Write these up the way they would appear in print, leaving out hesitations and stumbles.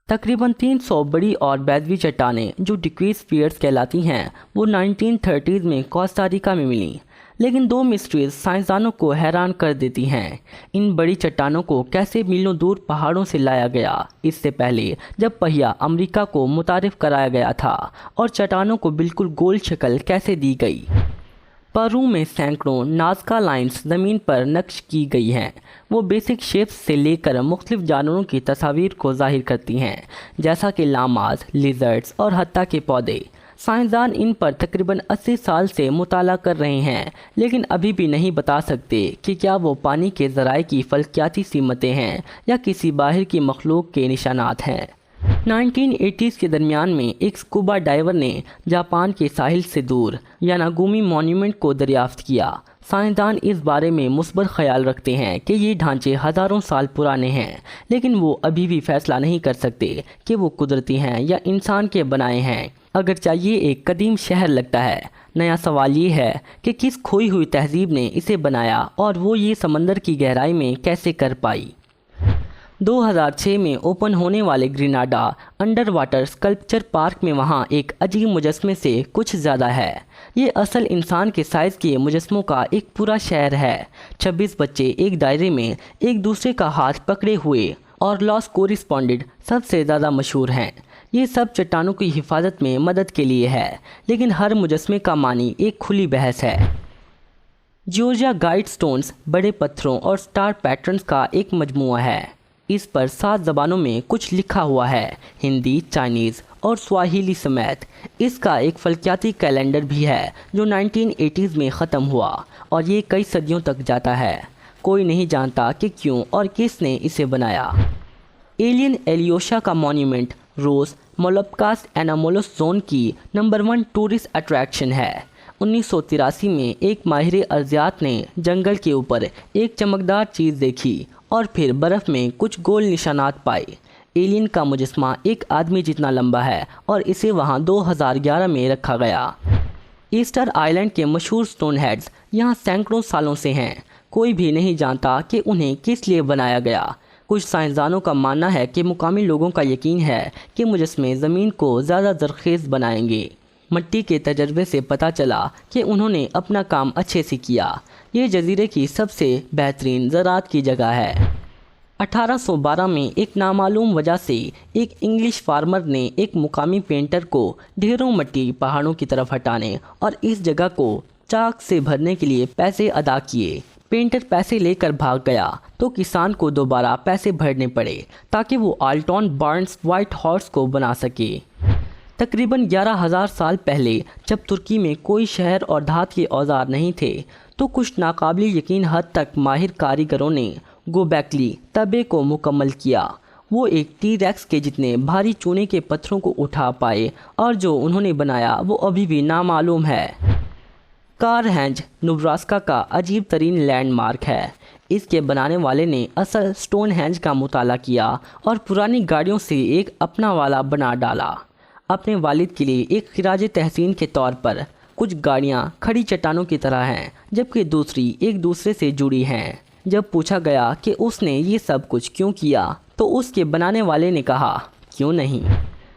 तकरीबन 300 बड़ी और बेदवी चट्टानें जो डिक्रीज पियर्स कहलाती हैं वो 1930s में कोस्टारिका में मिलीं। लेकिन दो मिस्ट्रीज साइंसदानों को हैरान कर देती हैं। इन बड़ी चट्टानों को कैसे मीलों दूर पहाड़ों से लाया गया, इससे पहले जब पहिया अमेरिका को मुतारिफ कराया गया था, और चट्टानों को बिल्कुल गोल शक्ल कैसे दी गई। पेरू में सैकड़ों नाज़का लाइंस ज़मीन पर नक्श की गई हैं। वो बेसिक शेप्स से लेकर मुख्तलिफ जानवरों की तस्वीर को ज़ाहिर करती हैं, जैसा कि लामाज, लिजर्ड्स और हत्ता के पौधे। साइंसदान इन पर तकरीबन 80 साल से मुताला कर रहे हैं, लेकिन अभी भी नहीं बता सकते कि क्या वो पानी के ज़राए की फल्कियाती सीमतें हैं या किसी बाहर की मखलूक के निशानात हैं। 1980s के दरमियान में एक स्कूबा डाइवर ने जापान के साहिल से दूर यानागुमी मॉन्यूमेंट को दरियाफ्त किया। साइंसदान इस बारे में मुस्बत ख्याल रखते हैं कि ये ढांचे हज़ारों साल पुराने हैं, लेकिन वो अभी भी फैसला नहीं कर सकते कि वो कुदरती हैं या इंसान के बनाए हैं। अगर चाहिए एक कदीम शहर लगता है। नया सवाल ये है कि किस खोई हुई तहजीब ने इसे बनाया और वो ये समंदर की गहराई में कैसे कर पाई। 2006 में ओपन होने वाले Grenada under water sculpture park में वहाँ एक अजीब मुजस्मे से कुछ ज़्यादा है। ये असल इंसान के साइज़ के मुजस्मों का एक पूरा शहर है। 26 बच्चे एक दायरे में एक दूसरे का हाथ पकड़े हुए और लॉस कोरिस्पॉन्डेड सबसे ज़्यादा मशहूर हैं। ये सब चट्टानों की हिफाजत में मदद के लिए है, लेकिन हर मुजस्मे का मानी एक खुली बहस है। जॉर्जिया गाइड स्टोन्स बड़े पत्थरों और स्टार पैटर्न्स का एक मजमूआ है। इस पर 7 ज़बानों में कुछ लिखा हुआ है, हिंदी, चाइनीज़ और स्वाहिली समेत। इसका एक फल्कियाती कैलेंडर भी है जो 1980s में ख़त्म हुआ और ये कई सदियों तक जाता है। कोई नहीं जानता कि क्यों और किसने इसे बनाया। एलियन एलियोशा का मॉन्यूमेंट रोस मोलस्कास एनामोलस जोन की नंबर 1 टूरिस्ट अट्रैक्शन है। 1983 में एक माहिर अर्जियात ने जंगल के ऊपर एक चमकदार चीज़ देखी और फिर बर्फ़ में कुछ गोल निशानात पाए। एलियन का मुजस्मा एक आदमी जितना लंबा है और इसे वहां 2011 में रखा गया। ईस्टर आइलैंड के मशहूर स्टोन हेड्स यहाँ सैकड़ों सालों से हैं। कोई भी नहीं जानता कि उन्हें किस लिए बनाया गया। कुछ साइंसदानों का मानना है कि मुकामी लोगों का यकीन है कि मुजस्मे ज़मीन को ज़्यादा ज़रख़ेज़ बनाएंगे। मिट्टी के तजर्बे से पता चला कि उन्होंने अपना काम अच्छे से किया। ये जजीरे की सबसे बेहतरीन ज़राअत की जगह है। 1812 में एक नामालूम वजह से एक इंग्लिश फार्मर ने एक मुकामी पेंटर को ढेरों मिट्टी पहाड़ों की तरफ हटाने और इस जगह को चाक से भरने के लिए पैसे अदा किए। पेंटर पैसे लेकर भाग गया तो किसान को दोबारा पैसे भरने पड़े ताकि वो आल्टॉन बार्न्स वाइट हॉर्स को बना सके। तकरीबन 11,000 साल पहले जब तुर्की में कोई शहर और धात के औजार नहीं थे तो कुछ नाकाबिल यकीन हद तक माहिर कारीगरों ने गोबैकली तबे को मुकम्मल किया। वो एक टी-रेक्स के जितने भारी चूने के पत्थरों को उठा पाए और जो उन्होंने बनाया वो अभी भी नामालूम है। कारहंज नेब्रास्का का अजीब तरीन लैंडमार्क है। इसके बनाने वाले ने असल स्टोनहेंज का मुताला किया और पुरानी गाड़ियों से एक अपना वाला बना डाला। अपने वालिद के लिए एक खिराज तहसीन के तौर पर कुछ गाड़ियाँ खड़ी चट्टानों की तरह हैं, जबकि दूसरी एक दूसरे से जुड़ी हैं। जब पूछा गया कि उसने ये सब कुछ क्यों किया तो उसके बनाने वाले ने कहा, क्यों नहीं।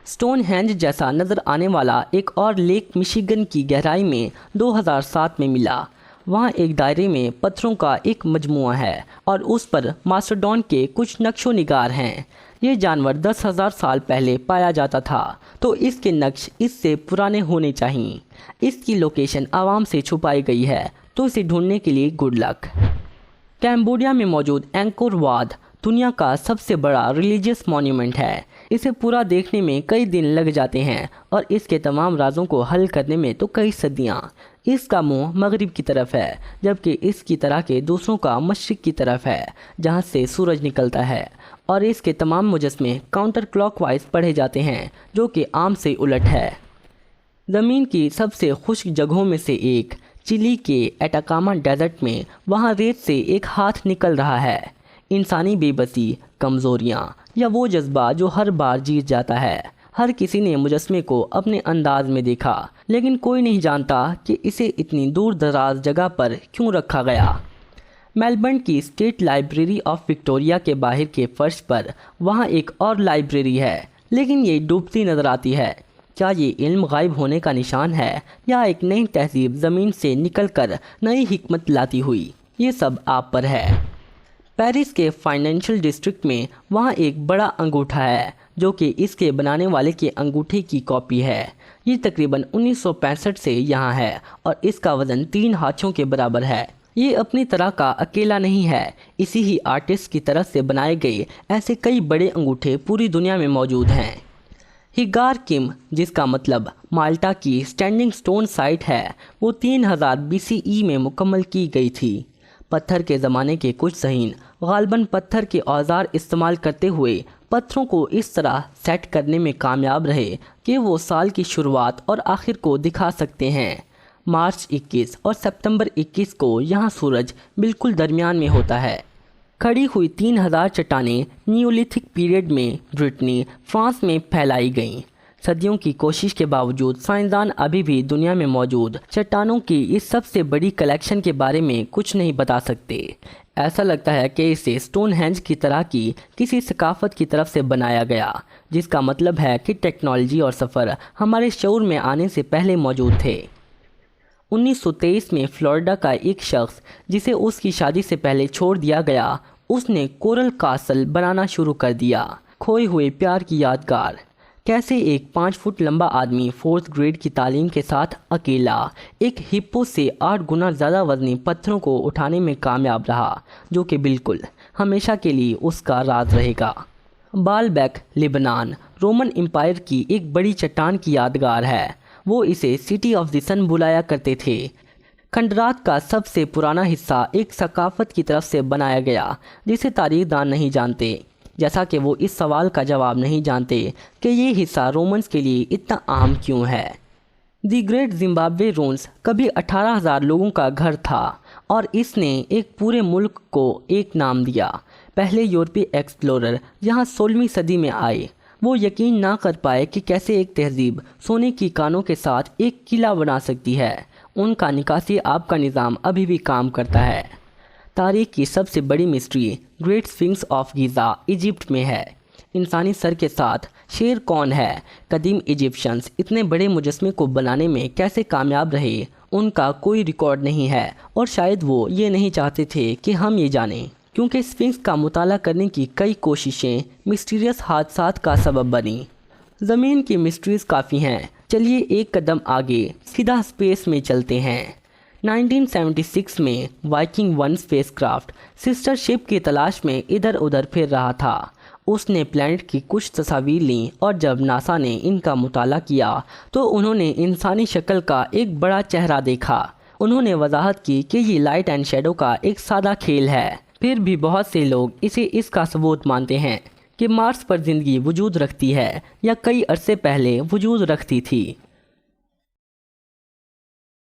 स्टोनहेंज जैसा नज़र आने वाला एक और लेक मिशिगन की गहराई में 2007 में मिला। वहाँ एक दायरे में पत्थरों का एक मजमुआ है और उस पर मास्टरडॉन के कुछ नक्शो निगार हैं। ये जानवर 10,000 साल पहले पाया जाता था, तो इसके नक्श इससे पुराने होने चाहिए। इसकी लोकेशन आवाम से छुपाई गई है, तो इसे ढूंढने के लिए गुड लक। कैम्बोडिया में मौजूद एंकोर वाट दुनिया का सबसे बड़ा रिलीजियस मॉन्यूमेंट है। इसे पूरा देखने में कई दिन लग जाते हैं और इसके तमाम राजों को हल करने में तो कई सदियाँ। इसका मुंह मगरिब की तरफ है, जबकि इसकी तरह के दूसरों का मशरिक की तरफ है, जहाँ से सूरज निकलता है। और इसके तमाम मुजस्मे काउंटर क्लॉकवाइज पढ़े जाते हैं, जो कि आम से उलट है। ज़मीन की सबसे खुश्क जगहों में से एक चिली के एटाकामा डेजर्ट में वहाँ रेत से एक हाथ निकल रहा है। इंसानी बेबसी, कमज़ोरियाँ या वो जज्बा जो हर बार जीत जाता है। हर किसी ने मुजस्मे को अपने अंदाज में देखा, लेकिन कोई नहीं जानता कि इसे इतनी दूर दराज जगह पर क्यों रखा गया। मेलबर्न की स्टेट लाइब्रेरी ऑफ विक्टोरिया के बाहर के फर्श पर वहाँ एक और लाइब्रेरी है لیکن یہ ڈوبتی نظر آتی ہے۔ کیا یہ علم غائب ہونے کا نشان ہے یا ایک نئی تہذیب زمین سے نکل کر نئی حکمت لاتی ہوئی؟ یہ سب آپ پر ہے۔ پیرس کے فائنینشل ڈسٹرکٹ میں وہاں ایک بڑا انگوٹھا ہے جو کہ اس کے بنانے والے کے انگوٹھے کی کاپی ہے۔ یہ تقریباً 1965 سے یہاں ہے اور اس کا وزن 3 ہاتھیوں کے برابر ہے۔ یہ اپنی طرح کا اکیلا نہیں ہے، اسی ہی آرٹسٹ کی طرف سے بنائے گئے ایسے کئی بڑے انگوٹھے پوری دنیا میں موجود ہیں۔ ہگار کم، جس کا مطلب مالٹا کی سٹینڈنگ سٹون سائٹ ہے، وہ 3000 BCE میں مکمل کی گئی تھی۔ پتھر کے زمانے کے کچھ صہین غالباً پتھر کے اوزار استعمال کرتے ہوئے پتھروں کو اس طرح سیٹ کرنے میں کامیاب رہے کہ وہ سال کی شروعات اور آخر کو دکھا سکتے ہیں۔ مارچ 21 اور سپتمبر 21 کو یہاں سورج بالکل درمیان میں ہوتا ہے۔ کھڑی ہوئی 3000 چٹانیں نیولیتھک پیریڈ میں برٹنی، فرانس میں پھیلائی گئیں۔ صدیوں کی کوشش کے باوجود سائنسدان ابھی بھی دنیا میں موجود چٹانوں کی اس سب سے بڑی کلیکشن کے بارے میں کچھ نہیں بتا سکتے۔ ایسا لگتا ہے کہ اسے سٹون ہینج کی طرح کی کسی ثقافت کی طرف سے بنایا گیا، جس کا مطلب ہے کہ ٹیکنالوجی اور سفر ہمارے شعور میں آنے سے پہلے موجود تھے۔ 1923 میں فلوریڈا کا ایک شخص جسے اس کی شادی سے پہلے چھوڑ دیا گیا، اس نے کورل کاسل بنانا شروع کر دیا۔ کھوئے ہوئے پیار کی یادگار۔ کیسے ایک 5 فٹ لمبا آدمی 4th گریڈ کی تعلیم کے ساتھ اکیلا ایک ہپو سے 8 گنا زیادہ وزنی پتھروں کو اٹھانے میں کامیاب رہا، جو کہ بالکل ہمیشہ کے لیے اس کا راز رہے گا۔ بالبیک، لبنان، رومن امپائر کی ایک بڑی چٹان کی یادگار ہے۔ وہ اسے سٹی آف دی سن بلایا کرتے تھے۔ کھنڈرات کا سب سے پرانا حصہ ایک ثقافت کی طرف سے بنایا گیا جسے تاریخ دان نہیں جانتے، جیسا کہ وہ اس سوال کا جواب نہیں جانتے کہ یہ حصہ رومنز کے لیے اتنا اہم کیوں ہے۔ دی گریٹ زمبابوے رونز کبھی 18,000 لوگوں کا گھر تھا اور اس نے ایک پورے ملک کو ایک نام دیا۔ پہلے یورپی ایکسپلورر یہاں 16ویں صدی میں آئے۔ وہ یقین نہ کر پائے کہ کیسے ایک تہذیب سونے کی کانوں کے ساتھ ایک قلعہ بنا سکتی ہے۔ ان کا نکاسی آب کا نظام ابھی بھی کام کرتا ہے۔ تاریخ کی سب سے بڑی mystery great Sphinx of گیزا Egypt میں ہے۔ انسانی سر کے ساتھ شیر کون ہے؟ قدیم ایجپشنز اتنے بڑے مجسمے کو بنانے میں کیسے کامیاب رہے؟ ان کا کوئی ریکارڈ نہیں ہے اور شاید وہ یہ نہیں چاہتے تھے کہ ہم یہ جانیں، کیونکہ سفنکس کا مطالعہ کرنے کی کئی کوششیں مسٹریس حادثات کا سبب بنیں۔ زمین کی مسٹریز کافی ہیں، چلیے ایک قدم آگے سیدھا اسپیس میں چلتے ہیں۔ 1976 میں وائکنگ 1 اسپیس کرافٹ سسٹر شپ کی تلاش میں ادھر ادھر پھر رہا تھا۔ اس نے پلانٹ کی کچھ تصاویر لیں اور جب ناسا نے ان کا مطالعہ کیا تو انہوں نے انسانی شکل کا ایک بڑا چہرہ دیکھا۔ انہوں نے وضاحت کی کہ یہ لائٹ اینڈ شیڈو کا ایک سادہ کھیل ہے۔ پھر بھی بہت سے لوگ اسے اس کا ثبوت مانتے ہیں کہ مارس پر زندگی وجود رکھتی ہے یا کئی عرصے پہلے وجود رکھتی تھی۔